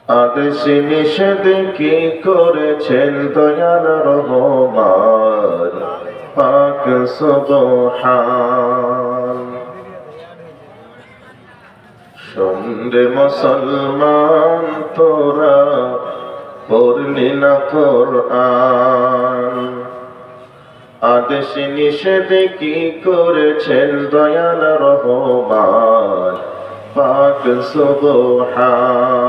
আদেশ নিষেধ কি করেছেন দয়াল রহমান পাক সুবহান। শুনরে মুসলমান তোরা পড়লি না কোরআন, আদেশ নিষেধ কি করেছেন দয়াল রহমান পাক সুবহান।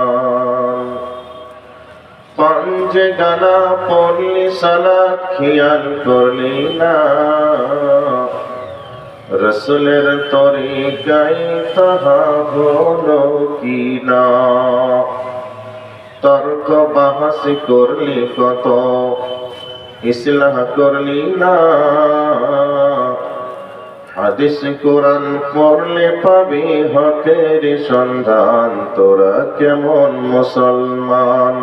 পাঞ্জে গানা পড়লি সালাত খেয়াল করলি না, রসুলের তরিকায় তাহা হলো কি না। তর্ক বাহাস করলি কত, ইসলাহ করলি না। হাদিস কোরআন পড়লে পাবি হকের সন্ধান। তোরা কেমন মুসলমান,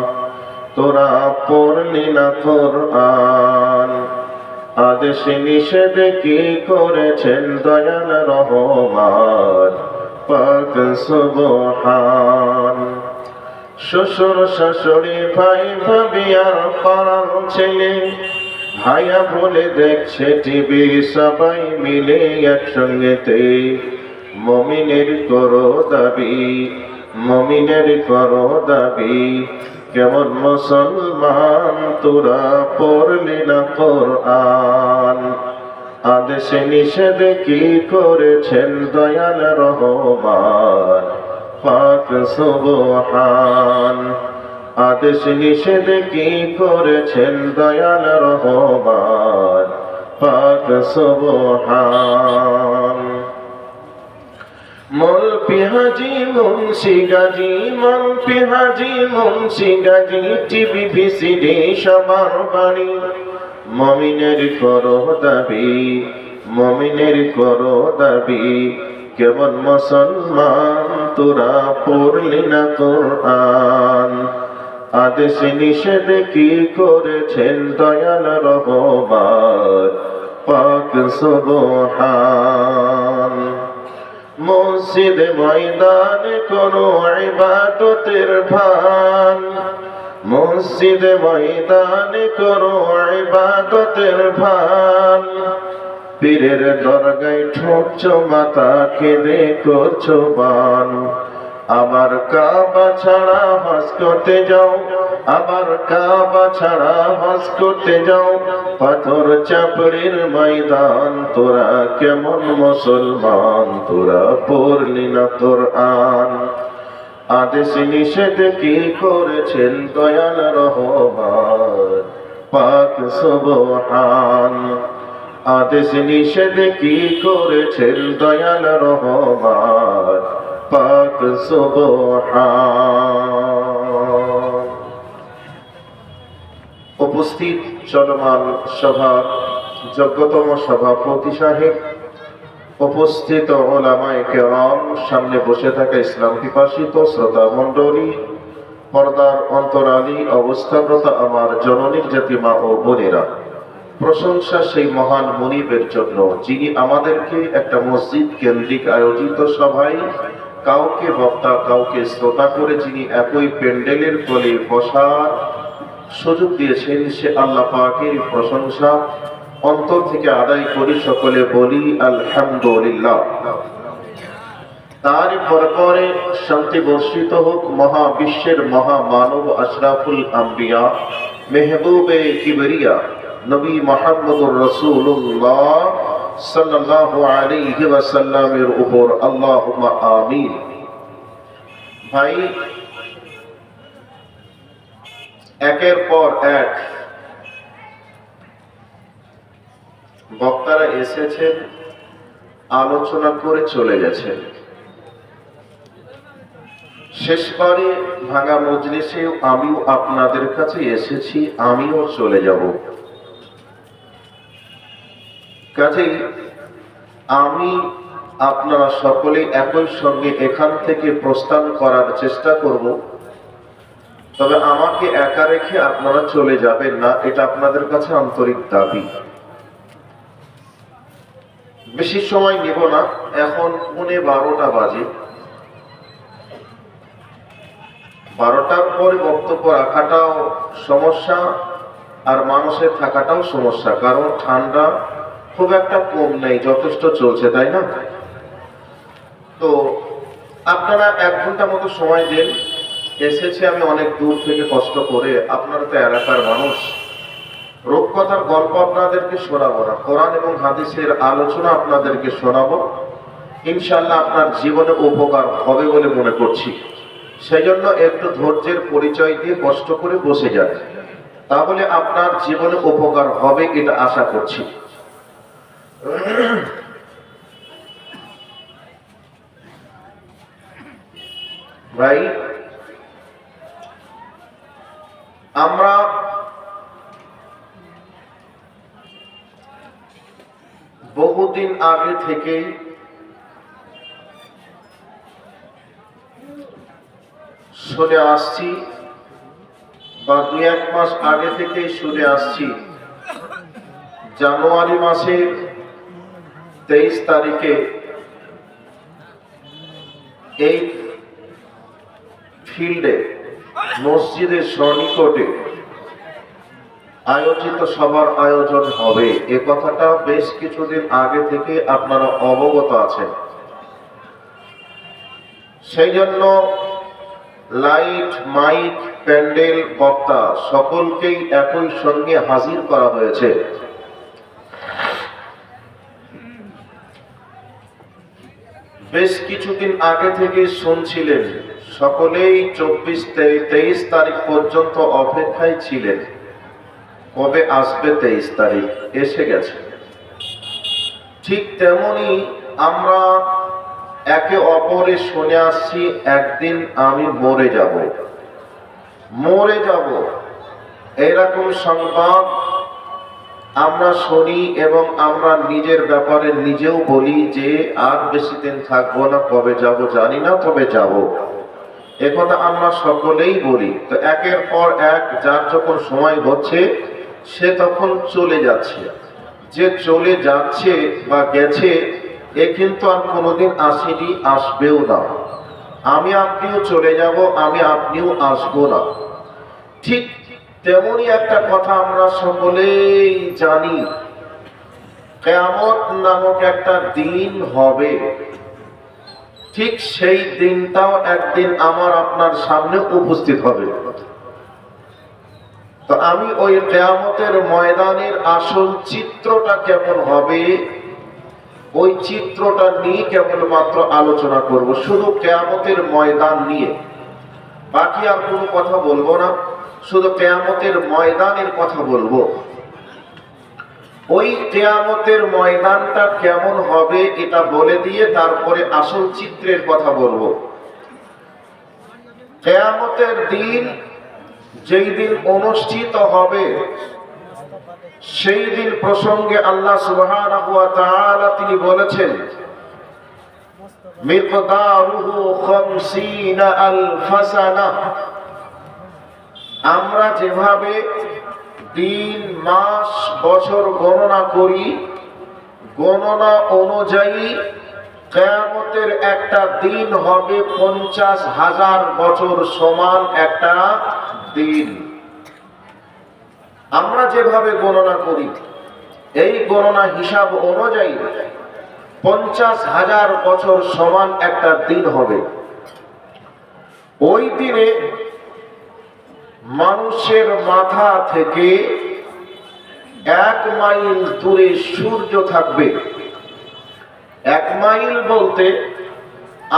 তোরা পড়লি না কোরআন। আদেশ নিষেধ কি করেছেন দয়াল রহমান পাক সুবহান। শ্বশুর শাশুড়ি ভাই ভাবি আর পাড়ার ছেলে ভাইয়া বলে দেখছে টিভি সবাই মিলে একসঙ্গেতে। মুমিনের করো দাবি, মুমিনের করো দাবি, কেমন মুসলমান তোরা পড়লি না কোরআন। আদেশ নিষেধ কি করেছেন দয়াল রহমান পাক সুবহান। আদেশ নিষেধ কি করেছেন দয়াল রহমান পাক সুবহান। মৌলভী হাজী মুন্সি গাজী, মৌলভী হাজী মুন্সি গাজী, টিভি ভিসিডি সবার বাড়ি। মুমিনের করো দাবি, মুমিনের করো দাবি, কেমন মুসলমান তোরা পড়লি না কোরআন। আদেশ নিষেধ কি করেছেন দয়াল রহমান পাক সুবহান। মসজিদ ময়দানে কোনো ইবাদতের ভান, মসজিদ ময়দানে কোনো ইবাদতের ভান। পীরের দরগায় ঠুকছো মাথা কেঁদে করছো বান। আমার কাবা ছাড়া হজ করতে যাও, আমার কাবা ছাড়া হজ করতে যাও। পাথর চাপড়ির ময়দান, তোরা কেমন মুসলমান, তোরা পড়লি না কোরআন। আদেশ নিষেধ কি করেছেন দয়াল রহমান পাক সুবহান। আদেশ নিষেধ কি করেছেন দয়াল রহমান পাক সুবহান। উপস্থিত চলমান সভার যোগ্যতম সভাপতি সাহেব, উপস্থিত ওলামায়ে কেরাম, সামনে বসে থাকা ইসলাম পিপাসিত শ্রোতা মণ্ডলী, পর্দার অন্তরালী অবস্থানরত আমার জননীর জাতি মা ও বোনেরা, প্রশংসা সেই মহান মুনিবের জন্য যিনি আমাদেরকে একটা মসজিদ কেন্দ্রিক আয়োজিত সভায় কাউকে বক্তা কাউকে শ্রোতা করে যিনি একই প্যান্ডেলের তলে বসার সুযোগ দিয়েছেন। সে আল্লাহ পাকের প্রশংসা অন্তর থেকে আদায় করি, সকলে বলি আলহামদুলিল্লাহ। তারই পরে শান্তি বর্ষিত হোক মহাবিশ্বের মহামানব আশরাফুল আম্বিয়া মেহবুবে কিবরিয়া নবী মুহাম্মদুর রাসূলুল্লাহ সাল্লাল্লাহু আলাইহি ওয়াসাল্লামের উপর, আল্লাহুম্মা আমিন। ভাই, একের পর এক বক্তারা এসেছেন, আলোচনা করে চলে গেছেন। শেষবারে ভাঙা মজলিসে আমিও আপনাদের কাছে এসেছি, আমিও চলে যাব। কাজেই আমি আপনারা সকলে একই সঙ্গে এখান থেকে প্রস্থান করার চেষ্টা করব। তবে আমাকে একা রেখে আপনারা চলে যাবেন না, এটা আপনাদের কাছে আন্তরিক দাবি। বেশি সময় নেব না, এখন 12:15 বাজে। 12টার পরে বক্তব্য রাখাটাও সমস্যা, আর মানুষের থাকাটাও সমস্যা, কারণ ঠান্ডা খুব একটা কম নেই, যথেষ্ট চলছে, তাই না? তো আপনারা 1 ঘন্টা মতো সময় দেন। এসেছে আমি অনেক দূর থেকে কষ্ট করে, আপনারা তো এলাকার মানুষ, রূপকথার গল্প আপনাদেরকে শোনাবো না, কোরআন এবং হাদিসের আলোচনা আপনাদেরকে শোনাবো। ইনশাআল্লাহ আপনার জীবনে উপকার হবে বলে মনে করছি। সেই জন্য একটু ধৈর্যের পরিচয় দিয়ে কষ্ট করে বসে যান, তাহলে আপনার জীবনে উপকার হবে এটা আশা করছি। ভাই, আমরা বহুদিন আগে থেকেই শুনে আসছি, বা 2-1 মাস আগে থেকেই শুনে আসছি, জানুয়ারি মাসের 23 তারিখে এই ফিল্ডে মসজিদের সন্নিকটে আয়োজিত সভার আয়োজন হবে। এ কথাটা বেশ কিছুদিন আগে থেকে আপনারা অবগত আছেন। সেই জন্য লাইট, মাইক, প্যান্ডেল, বক্তা সকলকেই একই সঙ্গে হাজির করা হয়েছে। বেশ কিছুদিন আগে থেকে শুনছিলেন, সকলেই 24-23 তারিখ পর্যন্ত অপেক্ষায় ছিলেন, কবে আসবে 23 তারিখ। এসে গেছে। ঠিক তেমনি আমরা একে অপরে শুনে আসছি, একদিন আমি মরে যাব, মরে যাব, এরকম সংবাদ আমরা শুনি এবং আমরা নিজের ব্যাপারে নিজেও বলি যে আর বেশি দিন থাকবো না, কবে যাব জানি না, তবে যাব। একথা আমরা সকলেই বলি। তো একের পর এক যার যখন সময় হচ্ছে সে তখন চলে যাচ্ছে। যে চলে যাচ্ছে বা গেছে এ কিন্তু আর কোনোদিন আসেনি, আসবেও না। আমি আপনিও চলে যাব, আমি আপনিও আসবো না। ঠিক তেমনি একটা কথা আমরা সকলেই জানি, কিয়ামত নামক একটা দিন হবে। ঠিক সেই দিনটাও একদিন আমার আপনার সামনে উপস্থিত হবে। তো আমি ওই কিয়ামতের ময়দানের আসল চিত্রটা কেমন হবে, ওই চিত্রটা নিয়ে কেবলমাত্র আলোচনা করব, শুধু কিয়ামতের ময়দান নিয়ে। বাকি আর কোনো কথা বলবো না, শুধু কিয়ামতের ময়দানের কথা বলবো। ওই কিয়ামতের ময়দানটা কেমন হবে এটা বলে দিয়ে তারপরে আসল চিত্রের কথা বলবো। কিয়ামতের দিন যেই দিন অনুষ্ঠিত হবে, সেই দিন প্রসঙ্গে আল্লাহ সুবহানাহু ওয়া তাআলা তিনি বলেছেন, মিকদারুহু 50 আলফ সানাহ। আমরা যেভাবে দিন, মাস, বছর গণনা করি, গণনা অনুযায়ী কিয়ামতের একটা দিন হবে 50,000 বছর সমান একটা দিন। আমরা যেভাবে গণনা করি এই গণনা হিসাব অনুযায়ী 50,000 বছর সমান একটা দিন হবে। ওই দিনে মানুষের মাথা থেকে 1 মাইল দূরে সূর্য থাকবে। 1 মাইল বলতে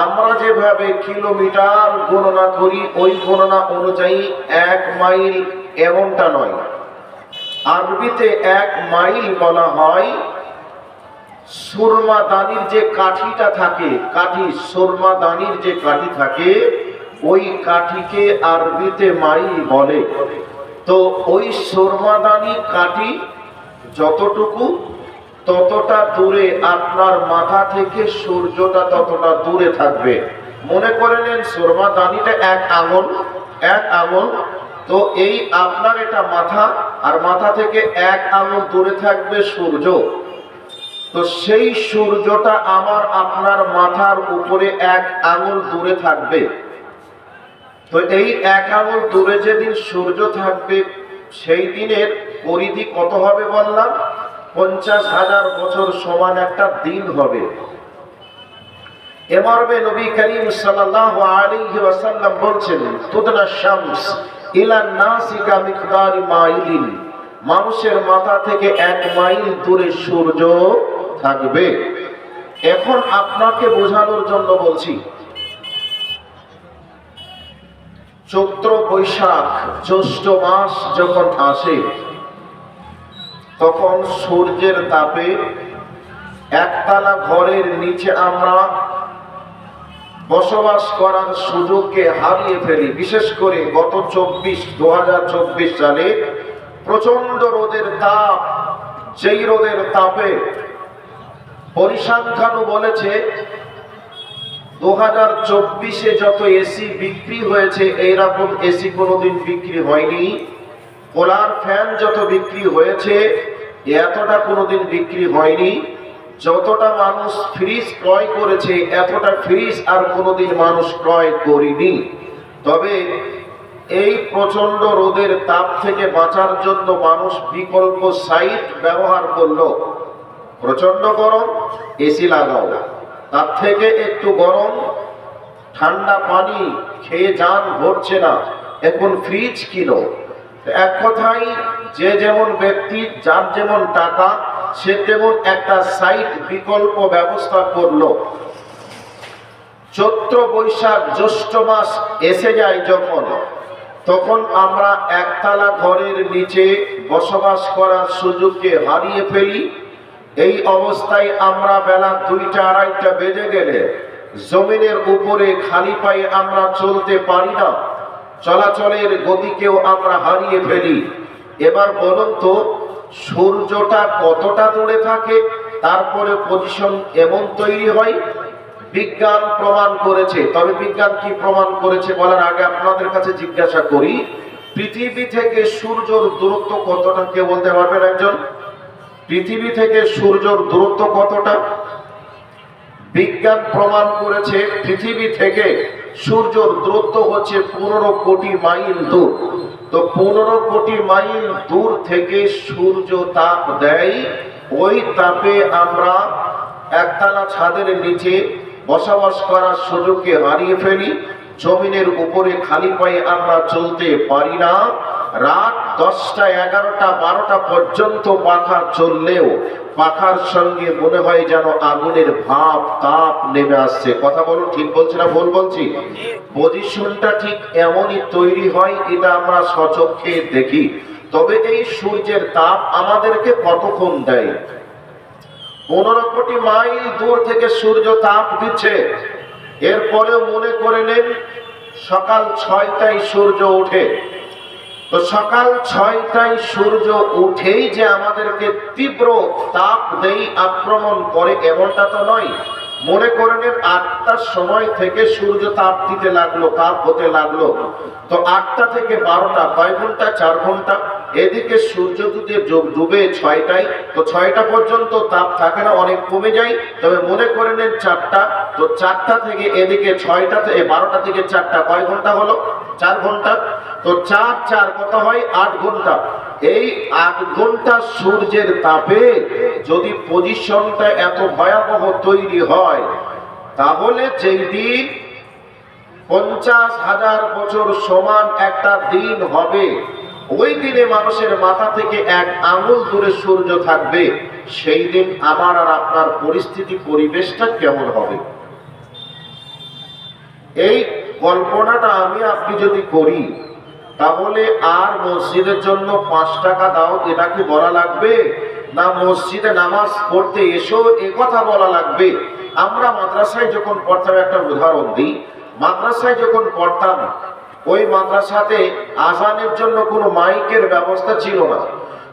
আমরা যেভাবে কিলোমিটার গণনা করি ওই গণনা অনুযায়ী 1 মাইল এমনটা নয়। আরবিতে 1 মাইল বলা হয় সুরমাদানির যে কাঠিটা থাকে, কাঠি, সুরমাদানির যে কাঠি থাকে ওই কাঠিকে আরবিতে মাইল বলে। তো ওই সুরমাদানি কাঠি যতটুকু ততটা দূরে আপনার মাথা থেকে সূর্যটা ততটা দূরে থাকবে। মনে করে নেন সুরমাদানিটা 1 আঙুল, 1 আঙুল। তো এই আপনার এটা মাথা, আর মাথা থেকে 1 আঙুল দূরে থাকবে সূর্য। তো সেই সূর্যটা আমার আপনার মাথার উপরে 1 আঙুল দূরে থাকবে। তো এই এক আঙুল দূরে যেদিন সূর্য থাকবে সেই দিনের পরিধি কত হবে বললাম? 50,000 বছর সমান একটা দিন হবে। এ মর্মে নবী করিম সাল্লাল্লাহু আলাইহি ওয়াসাল্লাম বলছেন, তুদনা শামস ইলা নাসি কা মিকদারি মাইলিন, মানুষের মাথা থেকে 1 মাইল দূরে সূর্য থাকবে। এখন আপনাকে বোঝানোর জন্য বলছি, চৈত্র বৈশাখ জ্যৈষ্ঠ মাস যখন আসে তখন সূর্যের তাপে একতলা ঘরের নিচে আমরা বসবাস করার সুযোগকে হারিয়ে ফেলি। বিশেষ করে গত 2024 সালে প্রচন্ড রোদের তাপ, যেই রোদের তাপে পরিসংখ্যানও বলেছে 2024-এ যত এসি বিক্রি হয়েছে এইরকম এসি কোনোদিন বিক্রি হয়নি। পোলার ফ্যান যত বিক্রি হয়েছে এতটা কোনোদিন বিক্রি হয়নি। যতটা মানুষ ফ্রিজ ক্রয় করেছে এতটা ফ্রিজ আর কোনোদিন মানুষ ক্রয় করেনি। তবে এই প্রচন্ড রোদের তাপ থেকে বাঁচার জন্য মানুষ বিকল্প সাইট ব্যবহার করলো। প্রচন্ড গরম, এসি লাগাও। তার থেকে একটু গরম, ঠান্ডা পানি খেয়ে যান ভরছে না, এখন ফ্রিজ কিনো। এক কথায় যে যেমন ব্যক্তি, যার যেমন টাকা, সে তেমন একটা সাইট বিকল্প ব্যবস্থা করলো। চৈত্র বৈশাখ জ্যৈষ্ঠ মাস এসে যায় যখন, তখন আমরা একতলা ঘরের নিচে বসবাস করার সুযোগকে হারিয়ে ফেলি। এই অবস্থায় আমরা বেলা 2টা-2:30 বেজে গেলে জমিনের উপরে খালি পায়ে আমরা চলতে পারি না, চলাচলের গতিকেও আমরা হারিয়ে ফেলি। এবার বলুন তো, সূর্যটা কতটা দূরে থাকে তারপরে পজিশন এমন তৈরি হয়? বিজ্ঞান প্রমাণ করেছে। তবে বিজ্ঞান কি প্রমাণ করেছে বলার আগে আপনাদের কাছে জিজ্ঞাসা করি, পৃথিবী থেকে সূর্যের দূরত্ব কতটা কে বলতে পারবেন একজন? পৃথিবী থেকে সূর্যের দূরত্ব কতটা? বিজ্ঞান প্রমাণ করেছে পৃথিবী থেকে সূর্যের দূরত্ব হচ্ছে 15 কোটি মাইল দূর। তো 15 কোটি মাইল দূর থেকে সূর্য তাপ দেয়। ওই তাপে আমরা একতলা ছাদের নিচে বসবাস করার সুযোগকে হারিয়ে ফেলি। জমিনের উপরে খালি পায়ে আমরা চলতে পারি না। রাত 10টা, 11টা, 12টা পর্যন্ত পাখা চললেও পাখার সঙ্গে মনে হয় যেন আগুনের ভাপ তাপ নেমে আসছে। কথা বলো, ঠিক বলছি না ভুল বলছি? পজিশনটা ঠিক এমনই তৈরি হয়, এটা আমরা স্বচক্ষে দেখি। তবে এই সূর্যের তাপ আমাদেরকে কতক্ষণ দেয়? 15 কোটি মাইল দূর থেকে সূর্য তাপ দিচ্ছে। এরপরে মনে করে নেন সকাল 6টায় সূর্য ওঠে। তো সকাল 6টায় সূর্য উঠেই যে আমাদেরকে তীব্র তাপ দেই, আক্রমণ করে, এমনটা তো নয়। মনে করে নেন 8টার সময় থেকে সূর্য তাপ দিতে লাগলো, তাপ হতে লাগলো। তো 8টা থেকে 12টা, কয় ঘন্টা? 4 ঘন্টা। এদিকে সূর্য যদি ডুবে 6টায়, তো 6টা পর্যন্ত তাপ থাকে না, অনেক কমে যায়। তবে মনে করে নেন 4টা, তো 4টা থেকে এদিকে 6টা থেকে 12টা থেকে 4টা, কয় ঘন্টা হলো? 4 ঘন্টা। তো 4 কত হয়? 8 ঘন্টা। এই 8 ঘন্টা সূর্যের তাপে যদি পজিশনটা এত ভয়াবহ তৈরি হয়, তাহলে যেই দিন 50,000 বছর সমান একটা দিন হবে, ওই দিনে মানুষের মাথা থেকে 1 আঙুল দূরে সূর্য থাকবে। সেই দিন আমার আর আপনার পরিস্থিতি, পরিবেশটা কেমন হবে? এই কল্পনাটা আমি আপনি যদি করি, তাহলে আর মসজিদের জন্য 5 টাকা দাও এটা কি বলা লাগবে? না মসজিদে নামাজ পড়তে এসো এ কথা বলা লাগবে? আমরা মাদ্রাসায় যখন পড়তাম, একটা উদাহরণ দিই, মাদ্রাসায় যখন পড়তাম, ওই মাদ্রাসাতে আজানের জন্য কোনো মাইকের ব্যবস্থা ছিল না।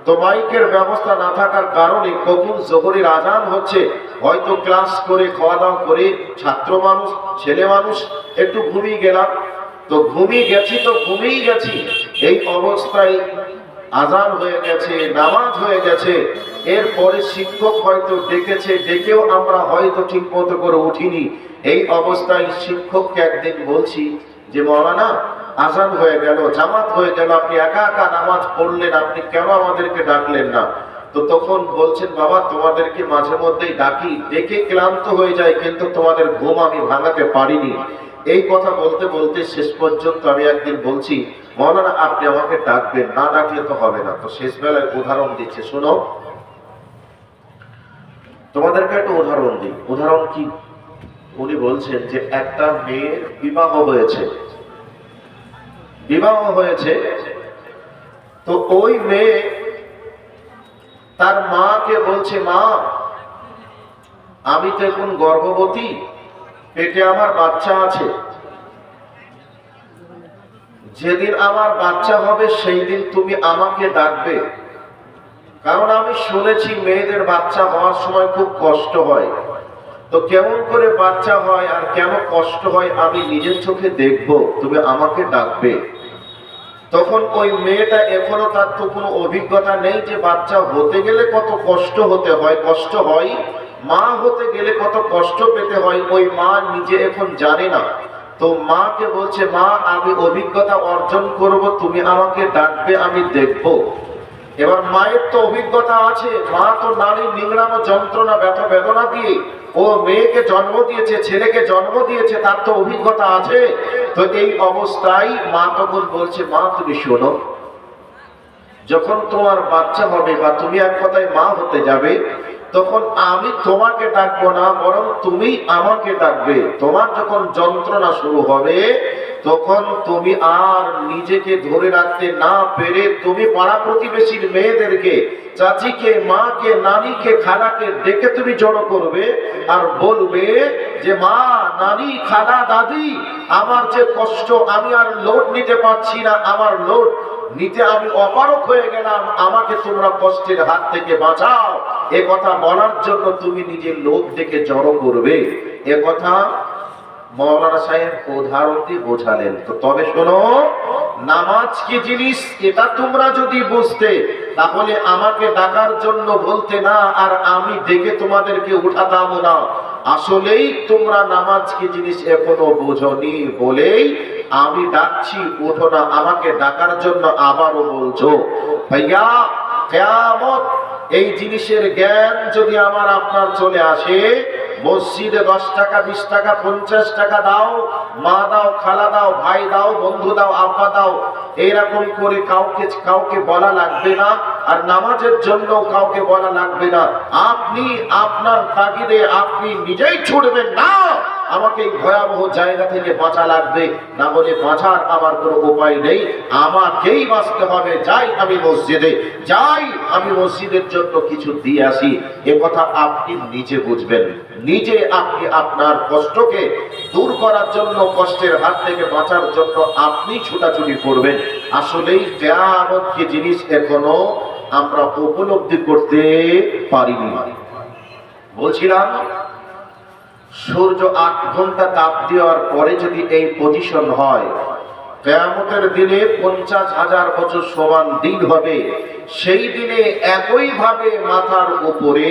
তো মাইকের ব্যবস্থা না থাকার কারণে কখন জোহরের আজান হচ্ছে, হয়তো ক্লাস করে খাওয়া দাওয়া করে ছাত্র মানুষ, ছেলে মানুষ একটু ঘুমিয়ে গেলাম, তো ঘুমিয়ে গেছি, তো ঘুমিয়ে গেছি। এই অবস্থায় আজান হয়ে গেছে, নামাজ হয়ে গেছে। এরপরে শিক্ষক হয়তো ডেকেছে, ডেকেও আমরা হয়তো ঠিক মতো করে উঠিনি। এই অবস্থায় শিক্ষককে একদিন বলছি যে, মাওলানা আজান হয়ে গেল, জামাত হয়ে গেল, আপনি একা একা নামাজ পড়লেন, আপনি কেন আমাদেরকে ডাকলেন না? তো তখন বলছেন, বাবা তোমাদেরকে মাঝে মধ্যেই ডাকি, ডেকে ক্লান্ত হয়ে যায়, কিন্তু তোমাদের ঘুম আমি ভাঙাতে পারিনি। এই কথা বলতে বলতে শেষ পর্যন্ত আমি একদিন বলছি, মৌলানা আপনি আমাকে ডাকবেন, না ডাকলে তো হবে না। তো শেষ বেলায় উদাহরণ দিচ্ছে, শোনো, তোমাদেরকে একটা উদাহরণ দিই। উদাহরণ কি? উনি বলছেন যে একটা মেয়ের বিবাহ হয়েছে, তো ওই মেয়ে তার মাকে বলছে, মা আমি তো এখন গর্ভবতী, পেটে আমার বাচ্চা আছে, যেদিন আমার বাচ্চা হবে সেই দিন তুমি আমাকে ডাকবে, কারণ আমি শুনেছি মেয়েদের বাচ্চা হওয়ার সময় খুব কষ্ট হয়। তো কেমন করে বাচ্চা হয় আর কেন কষ্ট হয় আমি নিজের চোখে দেখব, তুমি আমাকে ডাকবে। তখন ওই মেয়েটা, এখনো তার তো কোনো অভিজ্ঞতা নেই যে বাচ্চা হতে গেলে কত কষ্ট হতে হয়, কষ্ট হয়, মা হতে গেলে কত কষ্ট পেতে হয়, ওই মা নিজে এখন জানে না। তো মাকে বলছে, মা আমি অভিজ্ঞতা অর্জন করব, তুমি আমাকে ডাকবে, আমি দেখব। এবার মায়ের তো অভিজ্ঞতা আছে, মা তো নারী নিংড়ানো যন্ত্রণা ব্যথা বেদনা দিয়ে ও মেয়েকে জন্ম দিয়েছে, ছেলেকে জন্ম দিয়েছে, তার তো অভিজ্ঞতা আছে। তো এই অবস্থায় মা তখন বলছে, মা তুমি শোনো, যখন তোমার বাচ্চা হবে বা তুমি এক কথায় মা হতে যাবে, তখন আমি তোমাকে ডাকবো না, বরং তুমি আমাকে ডাকবে। তোমার যখন যন্ত্রণা শুরু হবে, তখন তুমি আর নিজেকে ধরে রাখতে না পেরে তুমি পাড়া প্রতিবেশীর মেয়েদেরকে, চাচিকে, মাকে, নানিকে, খালাকে ডেকে তুমি জড়ো করবে আর বলবে যে, মা, নানি, খালা, দাদি, আমার যে কষ্ট, আমি আর লোড নিতে পারছি না, আমার লোড নিতে আমি অপারক হয়ে গেলাম, আমাকে তোমরা কষ্টের হাত থেকে বাঁচাও। এ কথা বলার জন্য তুমি নিজের লোক থেকে জড়ো করবে। এ কথা মৌলানা সাহেব উদাহরণ দিয়ে বোঝালেন। তো তবে শোনো, নামাজ কি জিনিস এটা তোমরা যদি বুঝতে, তাহলে আমাকে ডাকার জন্য বলতে না, আর আমি ডেকে তোমাদেরকে উঠাতাম না। আসলেই তোমরা নামাজ কি জিনিস এখনো বোঝনি বলেই আমি ডাকছি, ওঠো না, আমাকে ডাকার জন্য আবারও বলছো। ভাইয়া, কিয়ামত এই জিনিসের জ্ঞান যদি আমার আপনার চলে আসে, মসজিদে 10 টাকা, 20 টাকা, 50 টাকা দাও, মা দাও, খালা দাও, ভাই দাও, বন্ধু দাও, আব্বা দাও, এরকম করে কাউকে বলা লাগবে না। আর নামাজের জন্য কাউকে বলা লাগবে না। আপনি আপনার তাগিদে আপনি নিজেই ছুটবেন, না আমাকে এই ভয়াবহ জায়গা থেকে বাঁচা লাগবে, না হলে বাঁচার আমার কোনো উপায় নেই, আমাকেই বাঁচতে হবে। যাই আমি মসজিদে, যাই আমি মসজিদের জন্য কিছু দিয়ে আসি। এ কথা আপনি নিজে বুঝবেন, নিজে আপনি আপনার কষ্টকে দূর করার জন্য, কষ্টের হাত থেকে বাঁচার জন্য আপনি ছুটাছুটি করবেন। আসলেই কিয়ামত কি জিনিস এখনো আমরা উপলব্ধি করতে পারিনি। বলছিলাম, সূর্য 8 ঘন্টা তাপ দেওয়ার পরে যদি এই পজিশন হয়, কিয়ামতের দিনে 50,000 বছর সমান দিন হবে। সেই দিনে একই ভাবে মাথার উপরে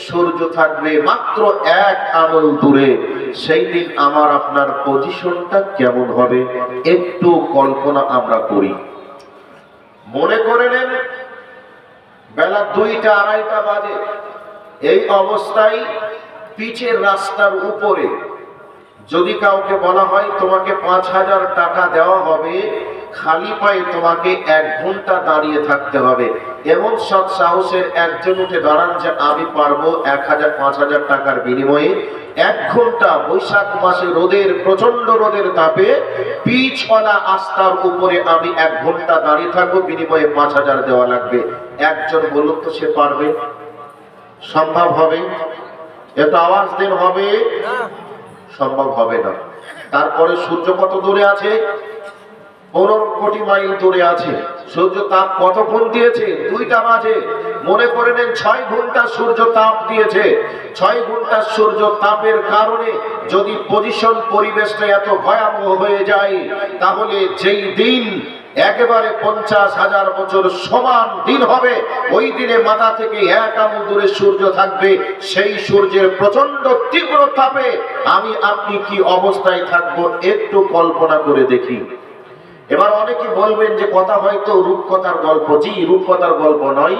সূর্য থাকবে মাত্র 1 আঙুল দূরে। সেই দিন আমার আপনার পজিশনটা কেমন হবে একটু কল্পনা আমরা করি। মনে করে নেন বেলা 2টা 2:30 বাজে, এই অবস্থায় পিচের রাস্তার উপরে যদি কাউকে বলা হয় তোমাকে 5,000 টাকা দেওয়া হবে, খালি পায়ে তোমাকে 1 ঘন্টা দাঁড়িয়ে থাকতে হবে, এমন সৎ সাহসের একজন উঠে দাঁড়ান যে আমি পারবো 5,000 টাকার বিনিময়ে 1 ঘন্টা বৈশাখ মাসে রোদের, প্রচন্ড রোদের তাপে পিচওয়ালা রাস্তার উপরে আমি 1 ঘন্টা দাঁড়িয়ে থাকবো, বিনিময়ে 5,000 দেওয়া লাগবে। একজন বলুন তো সে পারবে? সম্ভব হবে? এত আওয়াজ দেন হবে? সম্ভব হবে না। তারপরে সূর্য কত দূরে আছে? 15 কোটি মাইল দূরে আছে। সূর্য তাপ কতক্ষণ দিয়েছে? 2টা বাজে। মনে করে নেন 6 ঘন্টা সূর্য তাপ দিয়েছে। 6 ঘন্টা সূর্য তাপের কারণে যদি পজিশন, পরিবেশটা এত ভয়াবহ হয়ে যায়, তাহলে যেই দিন একেবারে 50,000 বছর সমান দিন হবে, ওই দিনে মাথা থেকে 1 আঙুল দূরে সূর্য থাকবে। সেই সূর্যের প্রচন্ড তীব্র তাপে আমি আপনি কি অবস্থায় থাকবো একটু কল্পনা করে দেখি। এবার অনেকে বলবেন যে কথা হয়তো রূপকথার গল্প। জি, রূপকথার গল্প নয়।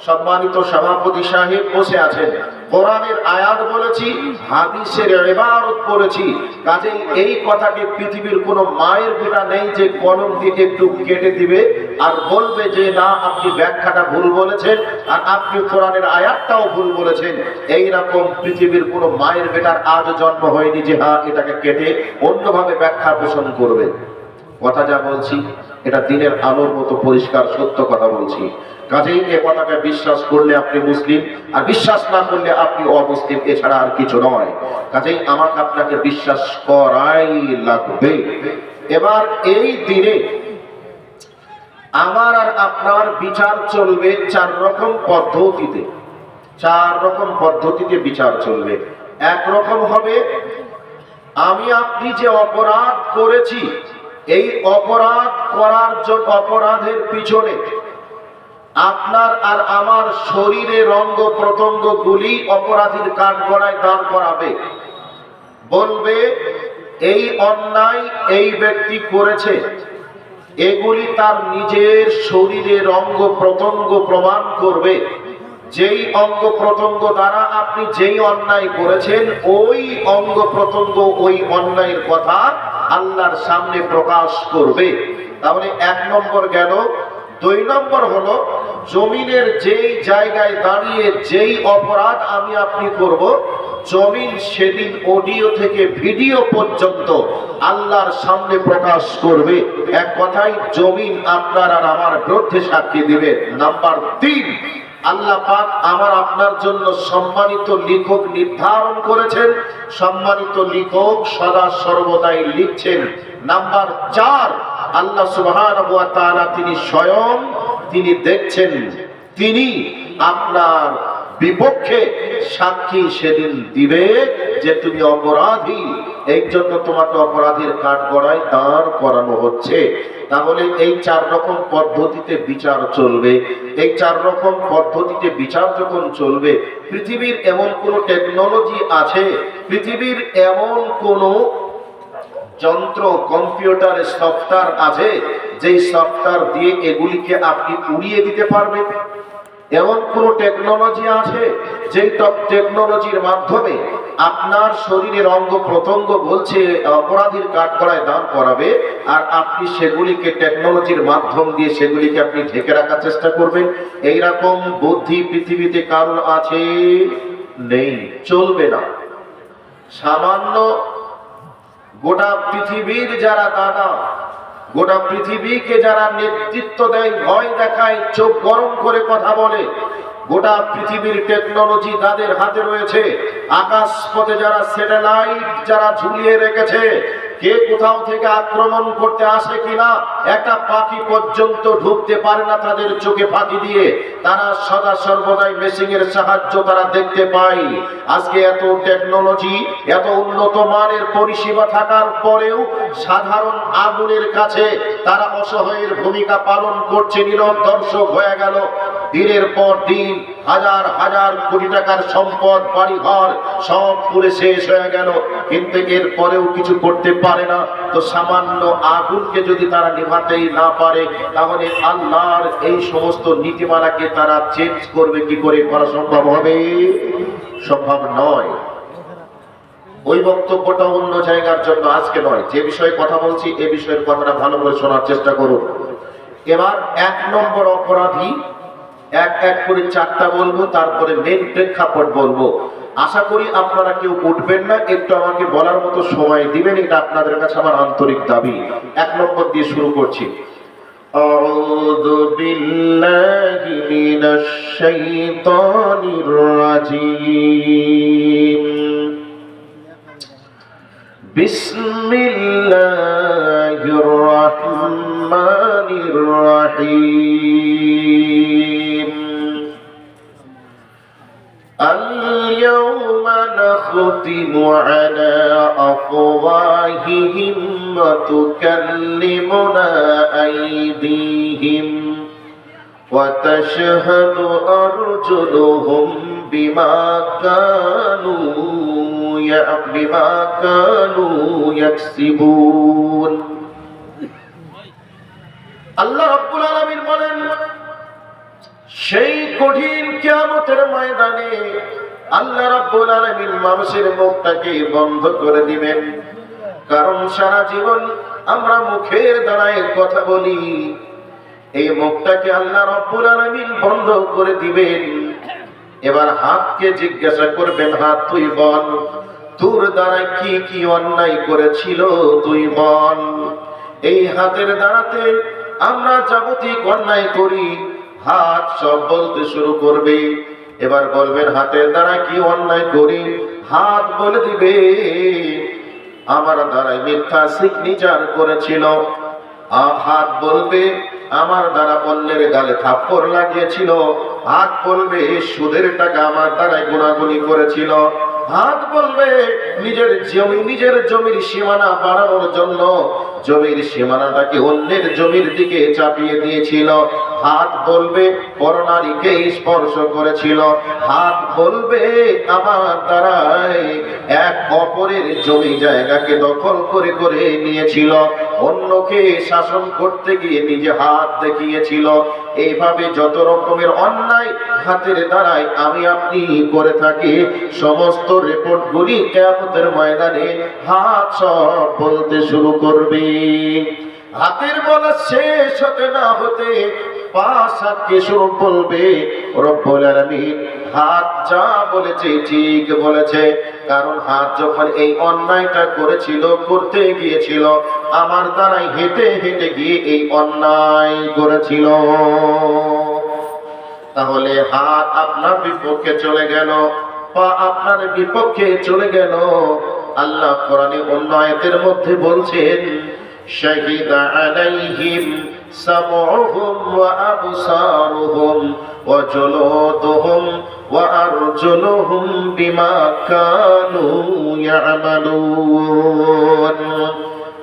সম্মানিত সভাপতি সাহেব বসে আছেন, কোরআনের আয়াত বলেছি, হাদিসের ইবারত পড়েছি। কাজেই এই কথাকে পৃথিবীর কোনো মায়ের বেটা নেই যে কলম দিয়ে একটু কেটে দিবে আর বলবে যে না আপনি ব্যাখ্যাটা ভুল বলেছেন আর আপনি কোরআনের আয়াতটাও ভুল বলেছেন। এই রকম পৃথিবীর কোনো মায়ের বেটার আজ জন্ম হয়নি যে হ্যাঁ এটাকে কেটে অন্যভাবে ব্যাখ্যা পোষণ করবে। কথা যা বলছি এটা দিনের আলোর মতো পরিষ্কার সত্য কথা বলছি। কাজেই এ কথাকে বিশ্বাস করলে আপনি মুসলিম, আর বিশ্বাস না করলে আপনি অমুসলিম, এছাড়া আর কিছু নয়। কাজেই আমাকে আপনাকে বিশ্বাস করাই লাগবে। এবার এই দিনে আমার আর আপনার বিচার চলবে চার রকম পদ্ধতিতে। চার রকম পদ্ধতিতে বিচার চলবে। এক রকম হবে, আমি আপনি যে অপরাধ করেছি, এই অপরাধ করার জন্য অপরাধের পিছনে আপনার আর আমার শরীরের অঙ্গ প্রত্যঙ্গ গুলি অপরাধীর কাঠগড়ায় দাঁড় করাবে। বলবে এই অন্যায় এই ব্যক্তি করেছে, এগুলি তার নিজের শরীরের অঙ্গ প্রত্যঙ্গ প্রমাণ করবে। যেই অঙ্গ প্রত্যঙ্গ দ্বারা আপনি যেই অন্যায় করেছেন, ওই অঙ্গ প্রত্যঙ্গ ওই অন্যায়ের কথা আল্লাহর সামনে প্রকাশ করবে। তাহলে এক নম্বর গেল। দুই নম্বর হলো, জমিনের যেই জায়গায় দাঁড়িয়ে যেই অপরাধ আমি আপনি করব, জমিন সেদিন অডিও থেকে ভিডিও পর্যন্ত আল্লাহর সামনে প্রকাশ করবে। এক কথায় জমিন আপনার আর আমার বিরুদ্ধে সাক্ষী দিবে। নাম্বার 3, আল্লাহ পাক আমার আপনার জন্য সম্মানিত লিখক নির্ধারণ করেছেন। সম্মানিত লিখক সদা সর্বদাই লিখছেন। নাম্বার 4, আল্লাহ সুবহানাহু ওয়া তাআলা তিনি স্বয়ং তিনি দেখছেন, তিনি আপনার বিপক্ষে সাক্ষী সেদিন দিবে যে তুমি অপরাধী, এই জন্য তোমাকে অপরাধীর কাঠগড়ায় দাঁড় করানো হচ্ছে। তাহলে এই চার রকম পদ্ধতিতে বিচার চলবে। এই চার রকম পদ্ধতিতে বিচার যখন চলবে, পৃথিবীর এমন কোন টেকনোলজি আছে, পৃথিবীর এমন কোন যন্ত্র কম্পিউটার সফটওয়্যার আছে যেই সফটওয়্যার দিয়ে এগুলিকে আপনি উড়িয়ে দিতে পারবেন? এমন কোন টেকনোলজি আছে যেই টেকনোলজির মাধ্যমে আপনার শরীরের অঙ্গ প্রত্যঙ্গ বলছে অপরাধীর কাঠগড়ায় দাঁড় করাবে, আর আপনি সেগুলিকে টেকনোলজির মাধ্যম দিয়ে সেগুলিকে আপনি ঢেকে রাখার চেষ্টা করবেন? এইরকম বুদ্ধি পৃথিবীতে কারণ আছে? নেই, চলবে না। সামান্য গোটা পৃথিবীর যারা দাদা, গোটা পৃথিবীকে যারা নেতৃত্ব দেয়, ভয় দেখায়, চোখ গরম করে কথা বলে, গোটা পৃথিবীর টেকনোলজি তাদের হাতে রয়েছে। আকাশ পথে যারা স্যাটেলাইট যারা ঝুলিয়ে রেখেছে, কে কোথাও থেকে আক্রমণ করতে আসে কিনা একটা পাখি পর্যন্ত ঢুকতে পারে না তাদের চোখে ফাঁকি দিয়ে। তারা সদা সর্বদাই মেশিনের সাহায্য তারা দেখতে পায়। আজকে এত টেকনোলজি, এত উন্নত মানের পরিষেবা থাকার পরেও সাধারণ আগুনের কাছে তারা অসহায়ের ভূমিকা পালন করছে, নীরব দর্শক হয়ে গেল। দিনের পর দিন হাজার হাজার কোটি টাকার সম্পদ, বাড়িঘর সব পুরে শেষ হয়ে গেল, কিন্তু এর পরেও কিছু করতে পারে না। তো সামান্য আগুনকে যদি তারা নিভাতেই না পারে, তাহলে আল্লাহর এই সমস্ত নীতিমালাকে তারা চেঞ্জ করবে কি করে? করা সম্ভব হবে? সম্ভব নয়। ওই বক্তব্যটা অন্য জায়গার জন্য, আজকে নয়। যে বিষয়ে কথা বলছি এ বিষয়ের কথাটা ভালো করে শোনার চেষ্টা করুন। এবার 1 নম্বর অপরাধী, এক এক করে 4টা বলবো, তারপরে মেন প্রেক্ষাপট বলবো। আশা করি আপনারা কেউ উঠবেন না, একটু আমাকে বলার মতো সময় দিবেন, এটা আপনাদের কাছে আমার আন্তরিক দাবি। 1 নম্বর দিয়ে শুরু করছি। আউযু বিল্লাহি মিনাশ শাইতানির রাজীম। বিসমিল্লাহির রাহমানির রাহিম। اليوم نختم على أفواههم وتكلمنا أيديهم وتشهد أرجلهم بما كانوا يكسبون। আল্লাহ রাব্বুল আলামিন বলেন, সেই কঠিন কিয়ামতের ময়দানে আল্লাহ রাব্বুল আলামিন মানুষের মুখটাকে বন্ধ করে দিবেন। কারণ সারা জীবন আমরা মুখের দ্বারাই কথা বলি, এই মুখটাকে আল্লাহ রাব্বুল আলামিন বন্ধ করে দিবেন। এবার হাতকে জিজ্ঞাসা করবেন, হাত তুই বল, তোর দ্বারা কি কি অন্যায় করেছিল তুই বল। এই হাতের দ্বারাতে আমরা যাবতীয় অন্যায় করি, হাত সব বলতে শুরু করবে। এবার বলবেন, হাতের দ্বারা কি অন্যায় করি? হাত বলে দিবে, আমার দ্বারাই মিথ্যা সিগনেচার করেছিল। হাত বলবে, আমার দ্বারা অন্যের গালে থাপ্পড় লাগিয়েছিল। হাত বলবে, সুদের টাকা আমার দ্বারাই গুনাগুনি করেছিল। হাত বলবে, নিজের জমির সীমানা বাড়ানোর জন্য জমির সীমানাটাকে অন্যের জমির দিকে চাপিয়ে দিয়েছিল। হাত বলবে, পরনারীকে স্পর্শ করেছিল। হাত বলবে, আমার দ্বারাই এক অপরের জমি জায়গাকে দখল করে করে নিয়েছিল। অন্যকে শাসন করতে গিয়ে নিজে হাত দেখিয়েছিল। এইভাবে যত রকমের অন্যায় হাতের দ্বারাই আমি আপনি করে থাকি, সমস্ত রিপোর্টগুলি কিয়ামতের ময়দানে হাত সব বলতে শুরু করবে। হাতের বলা শেষ হতে না হতে পাঁচ হাতকে শুরু বলবে, রব্বুল আলামিন হাত যা বলেছে ঠিক বলেছে। কারণ হাত যখন এই অন্যায়টা করেছিল, করতে গিয়েছিল, আমার দ্বারাই হেঁটে হেঁটে গিয়ে এই অন্যায় করেছিল। তাহলে হাত আপনার বিপক্ষে চলে গেল, পা আপনার বিপক্ষে চলে গেল। আল্লাহ কোরআনে অন্য আয়াতের মধ্যে বলছেন, শাহিদা আলাইহিম সামউহুম ওয়া আবসারুহুম ওয়া জুলুদুহুম ওয়া আরজুলুহুম বিমা কানু ইয়ামালুন।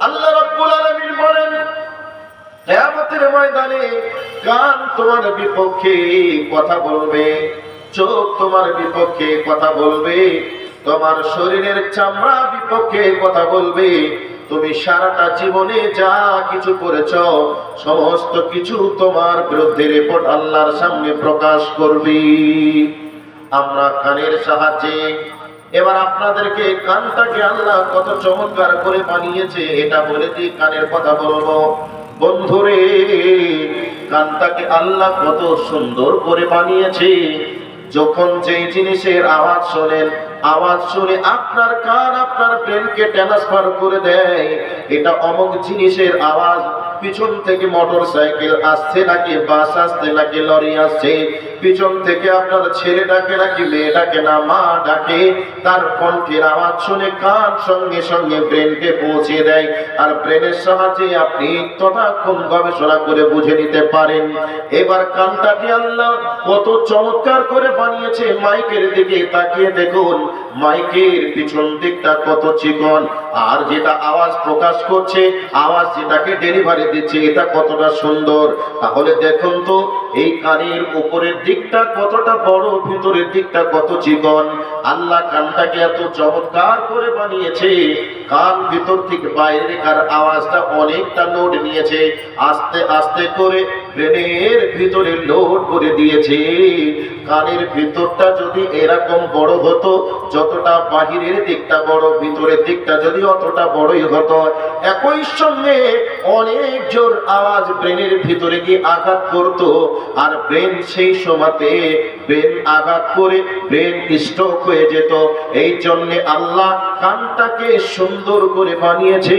আল্লাহ রাব্বুল আলামিন বলেন, কিয়ামতের ময়দানে কান তোমার বিপক্ষে কথা বলবে, চোখ তোমার বিপক্ষে কথা বলবে, তোমার শরীরের চামড়া বিপক্ষে কথা বলবে। তুমি সারাটা জীবনে যা কিছু করেছ, সমস্ত কিছু তোমার বিরুদ্ধে রিপোর্ট আল্লাহর সামনে প্রকাশ করবে। আমরা কানের সাহায্যে, এবার আপনাদেরকে কানটাকে আল্লাহ কত চমৎকার করে বানিয়েছে এটা বলে দিয়ে কানের কথা বলবো। বন্ধুরে, কানটাকে আল্লাহ কত সুন্দর করে বানিয়েছে। যখন যেই জিনিসের আওয়াজ শোনেন, আওয়াজ শুনে আপনার কান আপনার ব্রেনকে ট্রান্সফার করে দেয়, এটা অমুক জিনিসের আওয়াজ। পিছন থেকে মোটর সাইকেল আসছে নাকি বাস আসছে নাকি লরি আসছে, পিছন থেকে আপনার ছেলে ডাকে নাকি মেয়ে ডাকে না মা ডাকে, তার কণ্ঠের আওয়াজ শুনে কান সঙ্গে সঙ্গে ব্রেনকে পৌঁছে দেয়। আর ব্রেনের সাহায্যে আপনি ততক্ষণ গবেষণা করে বুঝে নিতে পারেন। এবার কানটাকে আল্লাহ কত চমৎকার করে বানিয়েছে। মাইকের দিকে তাকিয়ে দেখুন, মাইকের পিছন দিকটা কত চিকন, আর যেটা আওয়াজ প্রকাশ করছে, আওয়াজ যেটাকে ডেলিভারি দিচ্ছে, এটা কতটা সুন্দর। তাহলে দেখুন তো, এই কানের উপরের দিকটা কতটা বড়, ভিতরের দিকটা কত চিকন। আল্লাহ কানটাকে এত চমৎকার করে বানিয়েছে, কান ভিতর থেকে বাইরে কার আওয়াজটা অনেকটা লোড নিয়েছে, আস্তে আস্তে করে ব্রেনের ভিতরে লোড করে দিয়েছে। কানের ভিতরটা যদি এরকম বড় হতো, যতটা বাহিরের দিকটা বড়, ভিতরের দিকটা যদি অতটা বড়ই হতো, একই সঙ্গে অনেক জোর আওয়াজ ব্রেনের ভিতরে গিয়ে আঘাত করতো, আর ব্রেন সেই সময়তে ব্রেন আঘাত করে ব্রেন স্ট্রোক হয়ে যেত। এই জন্যে আল্লাহ কানটাকে সুন্দর করে বানিয়েছে।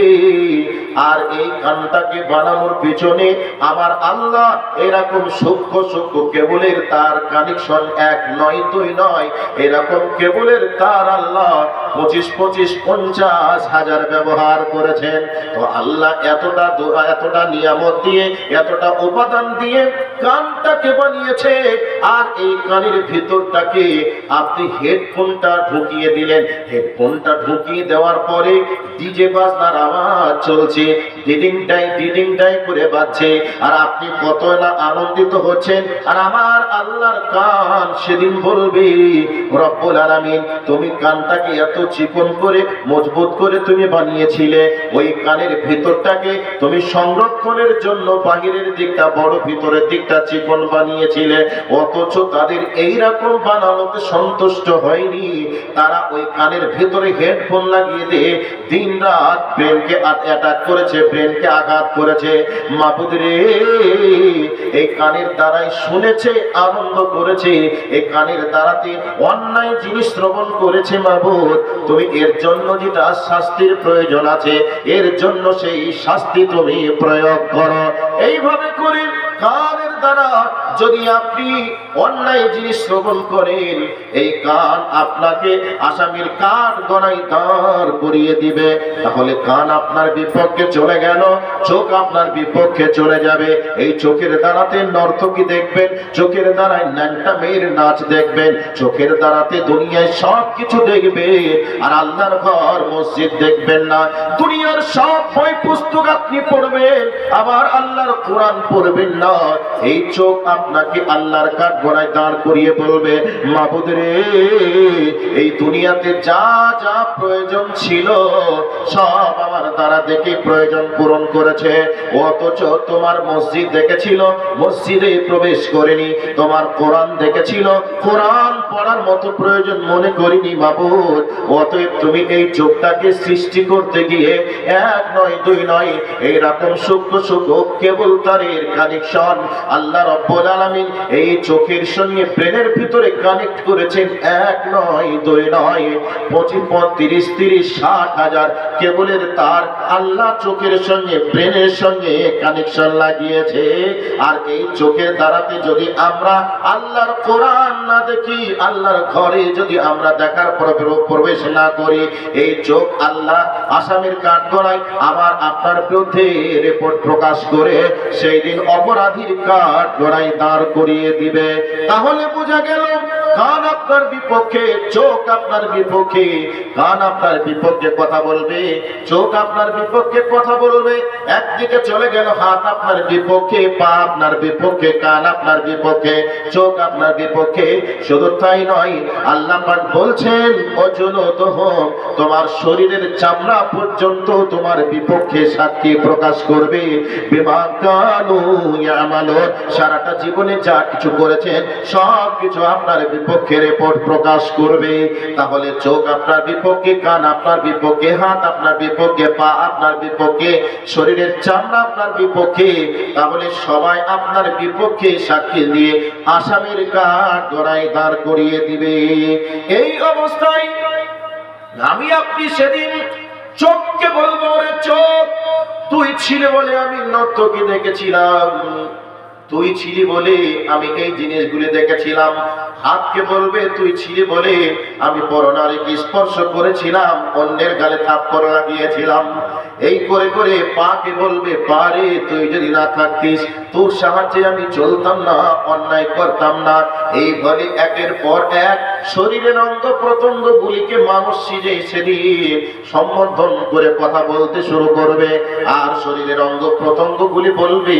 আর এই কানটাকে বানানোর পিছনে আমার আল্লাহ এরকম সূক্ষ্ম সূক্ষ্ম কেবলের তার কানেকশন এক নয় দুই নয়, এরকম কেবলের তার আল্লাহ 25-50 হাজার ব্যবহার করেছেন। তো আল্লাহ এতটা নিয়ামত দিয়ে, এতটা উপাদান দিয়ে কানটাকে বানিয়েছে। আর এই কানের ভিতরটাকে আপনি হেডফোনটা ঢুকিয়ে দিলেন, হেডফোনটা ঢুকিয়ে দেওয়ার পরে ডিজে বাজনার আওয়াজ চলছে, বাজছে, ডিডিং ডাই করে বাজছে, আর আপনি কত না আনন্দিত হচ্ছেন। আর আমার আল্লাহর কান সেদিন বলবে, রব্বুল আলামিন তুমি কানটাকে এত চিকন করে মজবুত করে তুমি বানিয়েছিলে, ওই কানের ভিতরটাকে তুমি সংরক্ষণের জন্য বাহিরের দিকটা বড় ভিতরের দিকটা চিকন বানিয়েছিলে, অথচ তাদের এইরকম বানানোতে সন্তুষ্ট হয়নি। তারা ওই কানের ভিতরে হেডফোন লাগিয়ে দিয়ে দিন রাত ব্রেনকে অ্যাটাক করেছে, ব্রেনকে আঘাত করেছে। মাবুদ রে, এই কানের দ্বারাই শুনেছে, আনন্দ করেছে, এই কানের দ্বারাতে অন্যায় জিনিস শ্রবণ করেছে। মাবুদ তুমি এর জন্য যেটা শাস্তির প্রয়োজন আছে, এর জন্য সেই শাস্তি তুমি প্রয়োগ করো। এইভাবে করে কানের দ্বারা যদি আপনি অন্যায় জিনিস শ্রবণ করেন, এই কান আপনাকে আসামির কাঠ গড়াই দাঁড় করিয়ে দিবে। তাহলে কান আপনার বিপক্ষে চলে গেল, চোখ আপনার বিপক্ষে চলে যাবে। এই চোখের দ্বারাতে নর্তকী দেখবেন, চোখের দ্বারায় ন্যাংটা মেয়ের নাচ দেখবেন, চোখের দ্বারাতে দুনিয়ায় সব কিছু দেখবে, আর আল্লাহর ঘর মসজিদ দেখবেন না। দুনিয়ার সব বই পুস্তক আপনি পড়বেন, আবার আল্লাহর কোরআন পড়বেন না। এই চোখ আপনাকে আল্লাহর কাঠ গড়ায় দাঁড় করিয়ে বলবে, মাবুদ রে, এই দুনিয়াতে যা যা প্রয়োজন ছিল সব আমার দ্বারা দেখে প্রয়োজন পূরণ করেছে, অথচ তোমার মসজিদ দেখেছিল, মসজিদে প্রবেশ করেনি। তোমার কোরআন দেখেছিল, কোরআন পড়ার মতো প্রয়োজন মনে করিনি। মাবুদ অতএব তুমি এই চোখটাকে সৃষ্টি করতে গিয়ে এক নয় দুই নয় এইরকম সূক্ষ্ম সূক্ষ্ম কেবল তারের কানেকশন আল্লাহ রব্বুল আলামিন এই চোখের সঙ্গে ব্রেনের ভিতরে কানেক্ট করেছেন। এক নয় দুই নয় 25, 30, 60 হাজার কেবলের তার আল্লাহ চোখের সঙ্গে ব্রেনের সঙ্গে কানেকশন লাগিয়েছে। আর এই চোখের দ্বারাতে যদি আমরা আল্লাহর কোরআন না দেখি, আল্লাহর ঘরে যদি আমরা দেখার পর প্রবেশ না করি, এই চোখ আল্লাহ আসামির কাঠগড়ায় আমার আপনার বিরুদ্ধে রিপোর্ট প্রকাশ করে সেই দিন অপরাধীর কাঠগড়ায় দাঁড় করিয়ে দিবে। তাহলে বোঝা গেল কান আপনার বিপক্ষে, চোখ আপনার বিপক্ষে। কান আপনার বিপক্ষে কথা বলবে, চোখ আপনার বিপক্ষে কথা বলবে। একদিকে চলে গেল হাত আপনার বিপক্ষে, পা আপনার বিপক্ষে, কান আপনার বিপক্ষে, চোখ আপনার বিপক্ষে। শুধু তাই নয়, আল্লাহ পাক বলছেন অজুলুদুহুম, তোমার শরীরের চামড়া পর্যন্ত তোমার বিপক্ষে সাক্ষী প্রকাশ করবে। বিমা কানু ইয়ামালুন, সারাটা জীবনে যা কিছু করেছেন সব কিছু আপনার বিপক্ষে রিপোর্ট প্রকাশ করবে। তাহলে চোখ আপনার বিপক্ষে, কান আপনার বিপক্ষে, হাত আপনার বিপক্ষে, পা আপনার বিপক্ষে, শরীরের চামড়া আপনার বিপক্ষে। তাহলে সবাই আপনার বিপক্ষে সাক্ষী দিয়ে আসামির কাঠগড়ায় দাঁড় করিয়ে দিবে। এই অবস্থায় আমি আপনি সেদিন চোখকে বলবো, রে চোখ, তুই ছিলে বলে আমি নর্তকী দেখেছিলাম, তুই ছিলি বলে আমি এই জিনিসগুলি দেখেছিলাম। হাতকে বলবে, তুই ছিলি বলে আমি পরনারীকে স্পর্শ করেছিলাম, অন্যের গালে থাপ্পড় লাগিয়েছিলাম। এই করে করে পাকে বলবে, পারে তুই যদি না থাকতিস, তোর সাহায্যে আমি চলতাম না, অন্যায় করতাম না। এই বলে একের পর এক শরীরের অঙ্গ প্রত্যঙ্গ গুলিকে মানুষ সিজে সেদিন সম্বোধন করে কথা বলতে শুরু করবে। আর শরীরের অঙ্গ প্রত্যঙ্গ গুলি বলবে,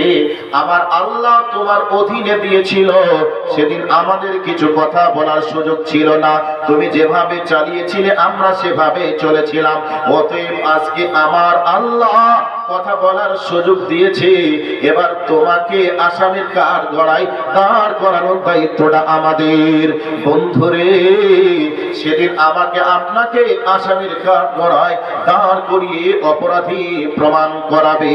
আমার আল্লাহ তোমার অধীনে দিয়েছিল, সেদিন আমাদের কিছু কথা বলার সুযোগ ছিল না, তুমি যেভাবে চালিয়েছিলে আমরা সেভাবে চলেছিলাম। অতএব আজকে আমার আল্লাহ কথা বলার সুযোগ দিয়েছে, এবার তোমাকে আসামির কাঠগড়ায় দাঁড় করানোর দায়িত্বটা আমাদের। বন্ধুরে, সেদিন আমাকে আপনাকে আসামির কাঠগড়ায় দাঁড় করিয়ে অপরাধী প্রমাণ করাবে।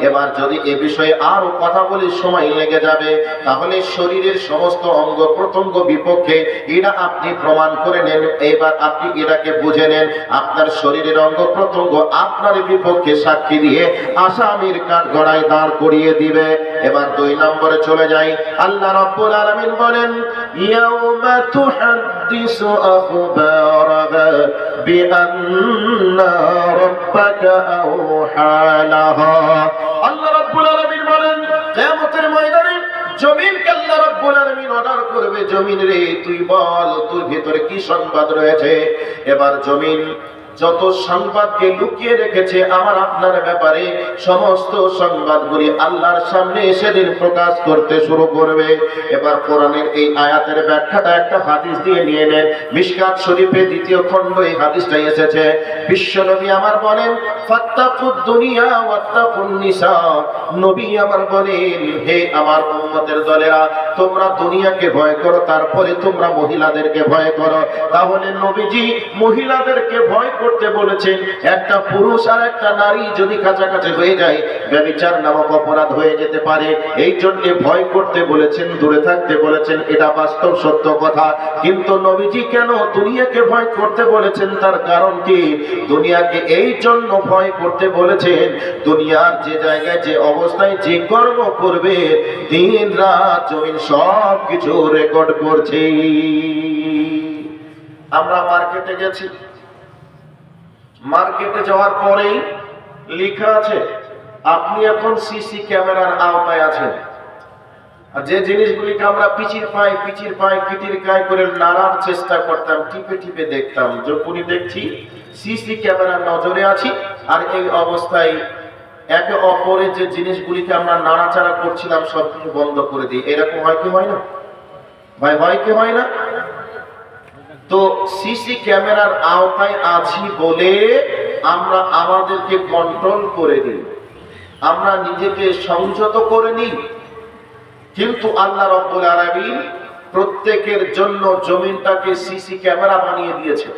এবার যদি এ বিষয়ে আরো কথা বলে সময় লেগে যাবে, তাহলে শরীরের সমস্ত অঙ্গ প্রত্যঙ্গ বিপক্ষে এটা আপনি প্রমাণ করে নেন। এবার আপনি এটাকে বুঝে নেন, আপনার শরীরের অঙ্গ প্রত্যঙ্গ আপনার বিপক্ষে সাক্ষী দিয়ে আসামির কাঠগড়ায় দাঁড় করিয়ে দিবে। এবার 2 নম্বরে চলে যাই। আল্লাহ রাব্বুল আলামিন বলেন, ইয়াউমা তুহাদ্দিসু আখবারাহা বিআন্না রাব্বাকা আওহা লাহা। আল্লাহ রাব্বুল আলামিন বলেন, কিয়ামতের ময়দানে জমিনকে আল্লাহ রাব্বুল আলামিন অর্ডার করবে, জমিন রে তুই বল তোর ভিতরে কি সংবাদ রয়েছে। এবার জমিন যত সংবাদকে লুকিয়ে রেখেছে আমার আপনার ব্যাপারে সমস্ত সংবাদগুলি আল্লাহর সামনে সেদিন প্রকাশ করতে শুরু করবে। এবার কোরআনের এই আয়াতের ব্যাখ্যাটা একটা হাদিস দিয়ে নিয়ে নেন। মিশকাত শরীফে 2য় খণ্ড এই হাদিসটা এসেছে। বিশ্বনবী আমার বলেন, ফাত্তাকুদ দুনিয়া ওয়াত্তাকুন নিসা। নবী আমার বলেন, হে আমার উম্মতের দলেরা, তোমরা দুনিয়াকে ভয় করো, তারপরে তোমরা মহিলাদেরকে ভয় করো। তাহলে নবীজি মহিলাদেরকে ভয় করতে বলেছেন। একটা পুরুষ আর একটা নারী যদি কাছাকাছি হয়ে যায় ব্যভিচার নামক অপরাধ হয়ে যেতে পারে, এই জন্য ভয় করতে বলেছেন, দূরে থাকতে বলেছেন। এটা বাস্তব সত্য কথা। কিন্তু নবীজি কেন দুনিয়াকে ভয় করতে বলেছেন? তার কারণ কি? দুনিয়াকে এই জন্য ভয় করতে বলেছেন, দুনিয়ার যে জায়গায় যে অবস্থায় যে কর্ম করবে দিন রাত জমিন সব কিছু রেকর্ড করছে। আমরা মার্কেটে গেছি, মার্কেটে যাওয়ার পরেই লেখা আছে আপনি এখন সিসি ক্যামেরার আওতায় আছেন। আর যে জিনিসগুলিকে আমরা পিচির পাই কিটির কায় করে নাড়ার চেষ্টা করতাম, টিপে টিপে দেখতাম, যখনই দেখছি সিসি ক্যামেরার নজরে আছি আর এই অবস্থায় একে অপরে যে জিনিসগুলিকে আমরা নাড়াচাড়া করছিলাম সব কিছু বন্ধ করে দিই। এরকম হয় কি হয় না ভাই? হয় কি হয় না? তো সিসি ক্যামেরার আওতায় আছি বলে আমরা আমাদেরকে কন্ট্রোল করে নিই, আমরা নিজেকে সংযত করে নিই। কিন্তু আল্লাহ রাব্বুল আলামিন প্রত্যেকের জন্য জমিনটাকে সিসি ক্যামেরা বানিয়ে দিয়েছে।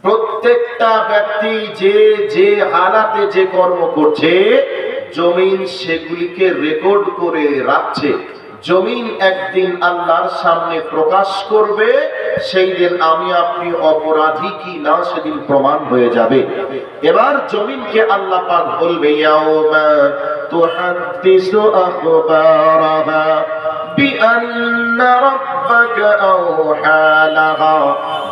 প্রত্যেকটা ব্যক্তি যে যে হালাতে যে কর্ম করছে জমিন সেগুলিকে রেকর্ড করে রাখছে। জমিন একদিন আল্লাহর সামনে প্রকাশ করবে, সেই দিন আমি আপনি অপরাধী কি না সেদিন প্রমাণ হয়ে যাবে। এবার জমিনকে আল্লাহ পাক বলবে, ইয়াউমা তুহাদ্দিসু আখবারাহা বিআন্না রাব্বাকা আওহা লাহা।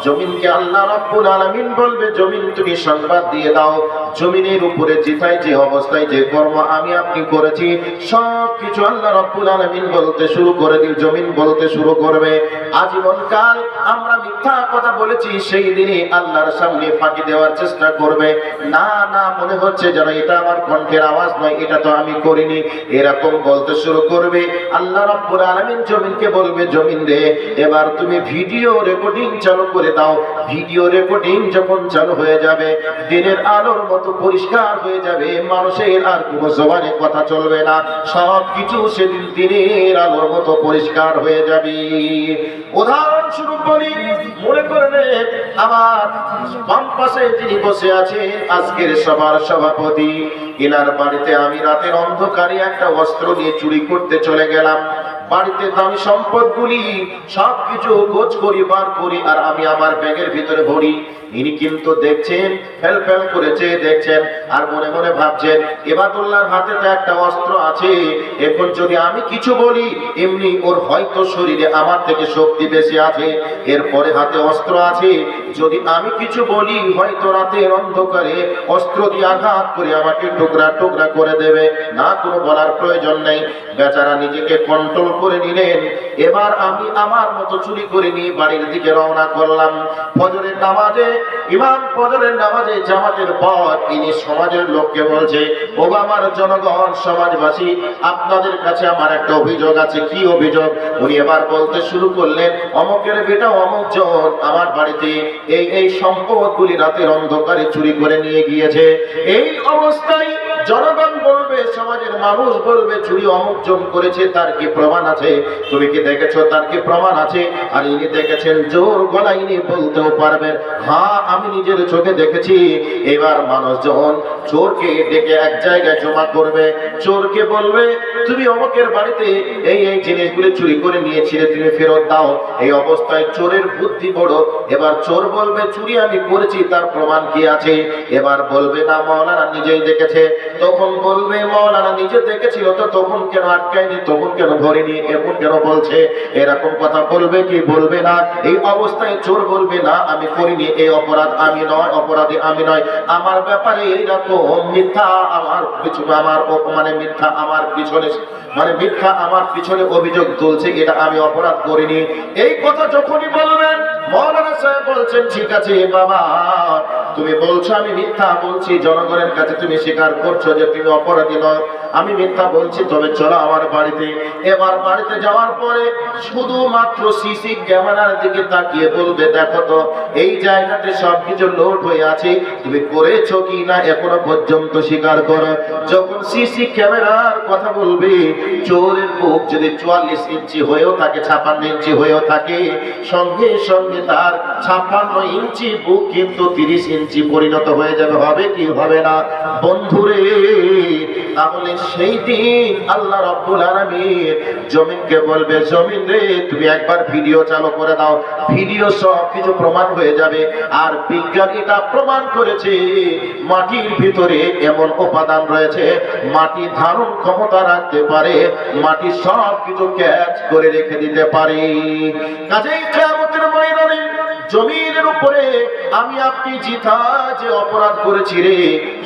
জমিনকে আল্লাহ রাব্বুল আলামিন বলবে, জমিন তুমি সংবাদ দিয়ে দাও জমিনের উপরে যেটাই যে অবস্থায় যে কর্ম আমি আপনি করেছি সব কিছু আল্লাহ রাব্বুল আলামিন বলতে শুরু করে দিল। জমিন বলতে শুরু করবে, আজীবন কাল আমরা মিথ্যা কথা বলেছি, সেই দিনে আল্লাহর সামনে ফাঁকি দেওয়ার চেষ্টা করবে। না না, মনে হচ্ছে যেন এটা আমার কণ্ঠের আওয়াজ নয়, এটা তো আমি করিনি, এরকম বলতে শুরু করবে। আল্লাহ রাব্বুল আলামিন জমিনকে বলবে, জমিন রে এবার তুমি ভিডিও রেকর্ডিং চালু করে দাও। ভিডিও রেকর্ডিং যখন চালু হয়ে যাবে দিনের আলোর মতো পরিষ্কার হয়ে যাবে, মানুষের আর কোনো জবানে কথা চলবে না, সব কিছু সেদিন দিনের আলোর মতো পরিষ্কার হয়ে যাবে। উদাহরণস্বরূপ বলি, মনে করে নেন আমার বাম পাশে যিনি বসে আছেন আজকের সবার সভাপতি, এনার বাড়িতে আমি রাতের অন্ধকারে একটা অস্ত্র নিয়ে চুরি করতে চলে গেলাম। বাড়িতে দামি সম্পদগুলি সবকিছু গোছ করি, বার করি, আর আমি আমার ব্যাগের ভিতরে ভরি। ইনি কিন্তু দেখছেন, ফেল ফেল করেছে দেখছেন, আর মনে মনে ভাবছেন ইবাদুল্লাহর হাতে তো একটা অস্ত্র আছে, এখন যদি আমি কিছু বলি এমনি ওর হয়তো শরীরে আমার থেকে শক্তি বেশি আছে, এরপরে হাতে অস্ত্র আছে, যদি আমি কিছু বলি হয়তো রাতের অন্ধকারে অস্ত্র দিয়ে আঘাত করে আমাকে টুকরা টুকরা করে দেবে। না, কোনো বলার প্রয়োজন নেই, বেচারা নিজেকে কন্ট্রোল করে নিলেন। এবার আমি আমার মতো চুরি করে নিয়ে বাড়ির দিকে রওনা করলাম। ফজরের নামাজে ইমাম ফজরের নামাজে জামাতের পর ইনি সমাজের লোককে বলছে, ও আমার জনগণ সমাজবাসী, আপনাদের কাছে আমার একটা অভিযোগ আছে। কি অভিযোগ? উনি এবার বলতে শুরু করলেন, অমকের বেটা অমুক জন আমার বাড়িতে এই এই সম্পদগুলি রাতের অন্ধকারে চুরি করে নিয়ে গিয়েছে। এই অবস্থায় জনগণ বলবে, সমাজের মানুষ বলবে, চুরি অমুক জন করেছে, তার কি প্রমাণ আছে? তুমি কি দেখেছো তার কি প্রমাণ আছে? আর ইনি দেখেছেন, জোর গলায় ইনি বলতেও পারবেন, হ্যাঁ আমি নিজের চোখে দেখেছি। এবার মানুষজন চোরকে ডেকে এক জায়গায় জমা করবে, চোরকে বলবে, তুমি অমুকের বাড়িতে এই এই জিনিসগুলি চুরি করে নিয়েছিলে, তুমি ফেরত দাও। এই অবস্থায় চোরের বুদ্ধি বড়। এবার চোর বলবে, চুরি আমি করেছি, তার প্রমাণ কি আছে? এবার বলবে, না মাওলানা নিজেই দেখেছে। তখন বলবে, মাওলানা নিজে দেখেছিল তো তখন কেন আটকায়নি, তখন কেন ধরেনি, এখন কেন বলছে? এরকম কথা বলবে কি বলবে না? এই অবস্থায় চোর বলবে, না আমি করিনি, এই অপরাধ আমি নয়, অপরাধী আমি নয়, আমার ব্যাপারে এইরকম মিথ্যা আমার পিছনে, আমার মানে মিথ্যা আমার পিছনে, মানে মিথ্যা আমার পিছনে অভিযোগ তুলছে, এটা আমি অপরাধ করিনি। এই কথা যখনই বলবেন মাওলানা সাহেব বলছেন, ঠিক আছে বাবা, তুমি বলছো আমি মিথ্যা বলছি, জনগণের কাছে তুমি স্বীকার করছো যে তুমি অপরাধী নও, আমি মিথ্যা বলছি, তবে চলো আমার বাড়িতে। এবার বাড়িতে যাওয়ার পরে শুধুমাত্র সিসি ক্যামেরার দিকে তাকিয়ে বলবে, দেখো তো এই জায়গাতে সবকিছু লোড হয়ে আছে, তুমি করেছো কি না এখনো পর্যন্ত স্বীকার করো। যখন সিসি ক্যামেরার কথা বলবে, চোরের বুক যদি 44 ইঞ্চি হয়েও থাকে, 56 ইঞ্চি হয়েও থাকে, সঙ্গে সঙ্গে তার 56 ইঞ্চি বুক কিন্তু 30 ইঞ্চি পরিণত হয়ে যাবে। হবে কি হবে না বন্ধুরে? তাহলে সেই দিন আল্লাহ রাব্বুল আলামিন জমিনকে বলবে, জমিন রে তুমি একবার ভিডিও চালু করে দাও, ভিডিও সব কিছু প্রমাণ হয়ে যাবে। আর বিজ্ঞান এটা প্রমাণ করেছে, মাটির ভিতরে এমন উপাদান রয়েছে, মাটি ধারণ ক্ষমতা রাখতে পারে, মাটি সব কিছু ক্যাচ করে রেখে দিতে পারে। কাজেই কিয়ামতের ময়দানে জমিনের উপরে আমি আপনি জিতা যে অপরাধ করেছি রে,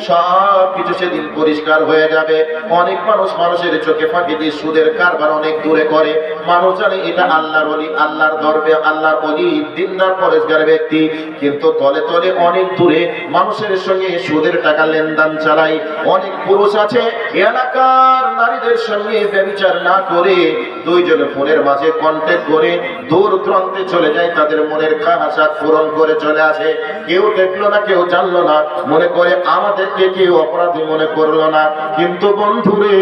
সব কিছু সেদিন পরিষ্কার হয়ে যাবে। অনেক মানুষের চোখে ফাঁকি দিয়ে সুদের কারবার অনেক দূরে করে, মানুষ জানে এটা আল্লাহর ওলি, আল্লাহর দরবে, আল্লাহর ওলি, দিনদার পরেশগার ব্যক্তি, কিন্তু তলে তলে অনেক দূরে মানুষের সঙ্গে সুদের টাকা লেনদেন চালায়। অনেক পুরুষ আছে এলাকার নারীদের সঙ্গে ব্যভিচার না করে দুইজনে ফোনের মাঝে কন্ট্যাক্ট করে দূর দূরান্তে চলে যায়, তাদের মনের খাহাসাত পূরণ করে চলে আসে। কেউ দেখলো না, কেউ জানলো না, মনে করে আমাদেরকে কেউ অপরাধী মনে করলো না। কিন্তু বন্ধুরে,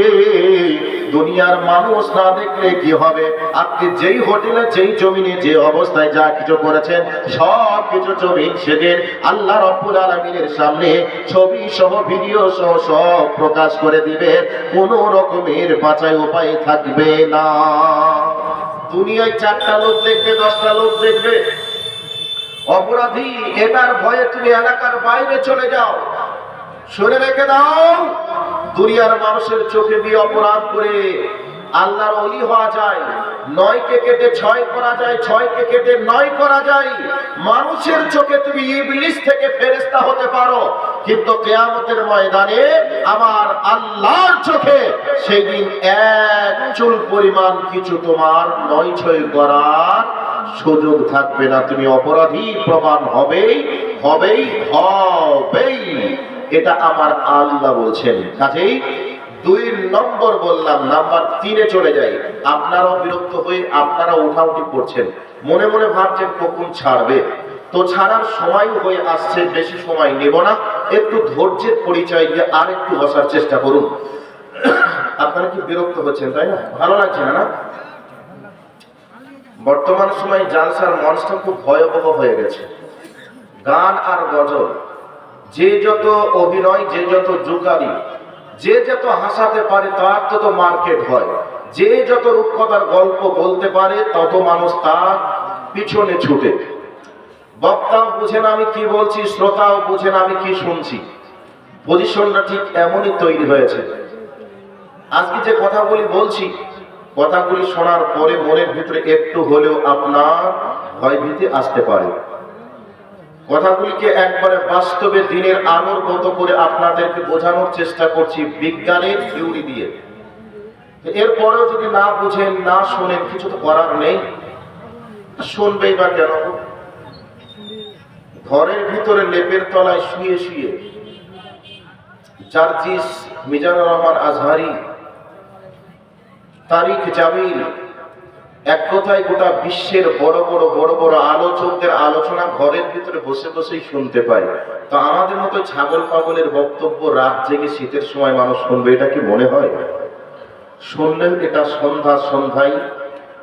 দুনিয়ার মানুষ না দেখলে কি হবে? আপনি যেই হোটেলে, যেই জমিনে, যে অবস্থায় যা কিছু করেছেন, সব কিছু জমিন সেদিন আল্লাহ রাব্বুল আলামিনের সামনে ছবি সহ, ভিডিও সহ সব প্রকাশ করে দিবে। কোনো রকমের বাঁচাই উপায় থাকবে না। দুনিয়ায় 4টা লোক দেখবে, 10টা লোক দেখবে অপরাধী, এটার ভয়ে তুমি এলাকার বাইরে চলে যাও। শুনে রেখে দাও, দুনিয়ার মানুষের চোখে দিয়ে অপরাধ করে আল্লাহর ওলি হওয়া যায়, 9কে কেটে 6 করা যায়, 6কে কেটে 9 করা যায়। মানুষের চোখে তুমি ইবলিস থেকে ফেরেশতা হতে পারো, কিন্তু কিয়ামতের ময়দানে আমার আল্লাহর চোখে সেদিন এক চুল পরিমাণ কিছু তোমার 9-6 করার সুযোগ থাকবে না। তুমি অপরাধী প্রমাণ হবেই হবেই হবেই, এটা আমার আল্লাহ বলছেন। কাজেই 2 নম্বর বললাম, নাম্বার 3-এ চলে যাই। আপনারাও বিরক্ত হয়ে আপনারা উঠাউঠি করছেন, মনে মনে ভাবছেন কখন ছাড়বে। তো ছাড়ার সময় হয়ে আসছে, বেশি সময় নেব না, একটু ধৈর্যের পরিচয় দিয়ে আর একটু বসার চেষ্টা করুন। আপনারা কি বিরক্ত হচ্ছেন, তাই না? ভালো লাগছে না? বর্তমান সময় জালসার মঞ্চটা খুব ভয়াবহ হয়ে গেছে। গান আর গজল, যে যত অভিনয়, যে যত জোকারি, যে যত হাসাতে পারে তার তত মার্কেট হয়, যে যত রূপকথার গল্প বলতে পারে তত মানুষ তার পিছনে ছুটে। বক্তাও বুঝে না আমি কি বলছি, শ্রোতাও বুঝে না আমি কি শুনছি। পজিশনটা ঠিক এমনই তৈরি হয়েছে। আজকে যে কথাগুলি বলছি, কথাগুলি শোনার পরে মনের ভিতরে একটু হলেও আপনার ভয়ভীতি আসতে পারে। কথাগুলিকে একবারে বাস্তবে দিনের আলোর মতো করে আপনাদেরকে বোঝানোর চেষ্টা করছি বিজ্ঞানের থিওরি দিয়ে। এরপরেও যদি না বুঝেন, না শোনেন, কিছু তো করার নেই। শুনবেই বা কেন? ঘরের ভিতরে লেপের তলায় শুয়ে শুয়ে জার্জিস, মিজানুর রহমান আজহারি, তারিক জামিল, এক কথায় গোটা বিশ্বের বড় বড় আলোচকদের আলোচনা ঘরের ভিতরে বসে বসেই শুনতে পাই। তো আমাদের মতো ছাগল পাগলের বক্তব্য রাত জেগে শীতের সময় মানুষ শুনবে, এটা কি মনে হয়? শুনলেন এটা সন্ধ্যায়,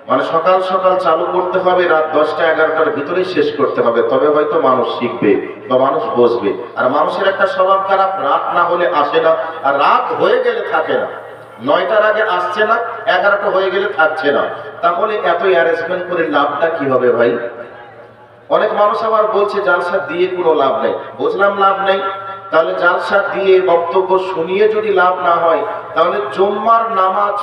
মানে সকাল সকাল চালু করতে হবে, রাত 10টা-11টার ভিতরেই শেষ করতে হবে, তবে হয়তো মানুষ শিখবে বা মানুষ বসবে। আর মানুষের একটা স্বভাব খারাপ, রাত না হলে আসে না, আর রাত হয়ে গেলে থাকে না। 9টার আগে আসছে না, 11টা হয়ে গেলে থাকছে না। তাহলে এত অ্যারেঞ্জমেন্ট করে লাভটা কি হবে ভাই? অনেক মানুষ আবার বলছে জালসা দিয়ে কোনো লাভ নেই। বুঝলাম লাভ নেই, তাহলে জালসা দিয়ে বক্তব্য শুনিয়ে যদি লাভ না হয়, তাহলে জুম্মার নামাজ,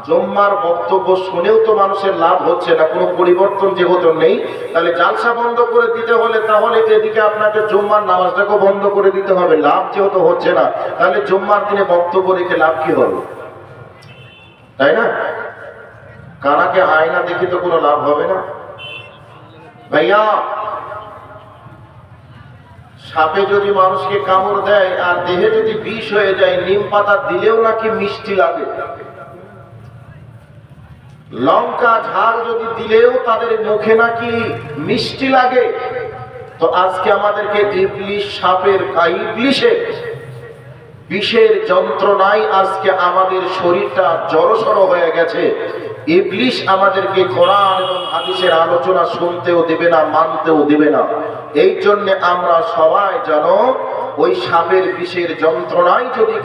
জুম্মার বক্তব্য শুনেও তো মানুষের লাভ হচ্ছে না, কোনো পরিবর্তন যেহেতু নেই, তাহলে জালসা বন্ধ করে দিতে হলে তাহলে এদিকে আপনাকে জুম্মার নামাজটাকেও বন্ধ করে দিতে হবে। লাভ যেহেতু হচ্ছে না, তাহলে জুম্মার দিনে বক্তব্য রেখে লাভ কি হবে? তাই না? কানাকে আয়না দেখে তো কোনো লাভ হবে না ভাইয়া। সাপে যদি মানুষকে কামড় দেয় আর দেহে যদি বিষ হয়ে যায়, নিম পাতা দিলেও নাকি মিষ্টি লাগে। লঙ্কা ঝাল যদি দিলেও তাদের মুখে নাকি মিষ্টি লাগে। তো আজকে আমাদেরকে ইবলিশ সাপের ইবলিশের বিষের যন্ত্রণায় আজকে আমাদের শরীরটা জড়সড় হয়ে গেছে। ইবলিশ আমাদেরকে কোরআন এবং হাদিসের আলোচনা শুনতেও দেবে না, মানতেও দেবে না। এই জন্য আমরা সবাই জানো, ওই সাপের বিষের যন্ত্রণায় যদি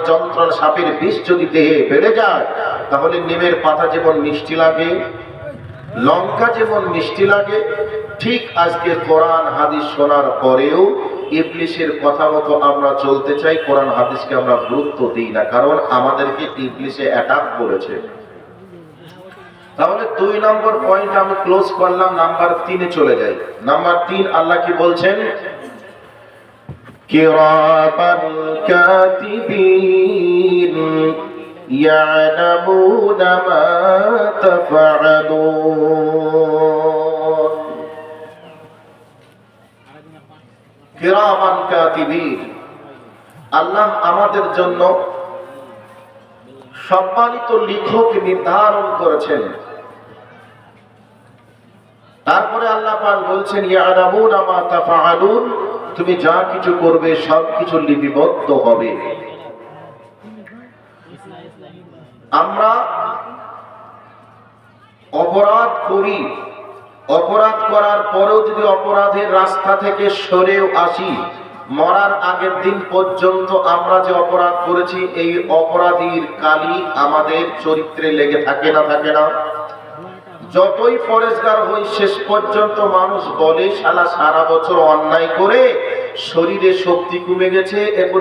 যন্ত্রণা, সাপের বিষ যদি দেহে বেড়ে যায়, তাহলে নিমের পাতা যেমন মিষ্টি লাগে, লঙ্কা যেমন মিষ্টি লাগে, ঠিক আজকে কোরআন হাদিস শোনার পরেও ইবলিশের কথা মতো আমরা চলতে চাই, কোরআন হাদিসকে আমরা গুরুত্ব দিই না, কারণ আমাদেরকে ইবলিশে অ্যাটাক করেছে। তাহলে 2 নম্বর পয়েন্ট আমি ক্লোজ করলাম, নাম্বার 3-এ চলে যাই। নাম্বার 3, আল্লাহ কি বলছেন? কিরামান কাতিবিন ইয়ালামুনা মা তাফআলুন। কিরামান কাতিবিন, আল্লাহ আমাদের জন্য সম্মানিত লিখক নির্ধারণ করেছেন। তারপরে আল্লাহ পাক বলছেন ইয়ালামুনা মা তাফআলুন, তুমি যা কিছু করবে সবকিছু লিপিবদ্ধ হবে। আমরা অপরাধ করি, অপরাধ করার পরেও যদি অপরাধের রাস্তা থেকে সরেও আসি, মরার আগের দিন পর্যন্ত আমরা যে অপরাধ করেছি এই অপরাধীর কালি আমাদের চরিত্রে লেগে থাকে না, থাকে না? যতই পরেশগার হই, শেষ পর্যন্ত মানুষ বলে শালা সারা বছর অন্যায় করে শরীরে শক্তি কমে গেছে, এখন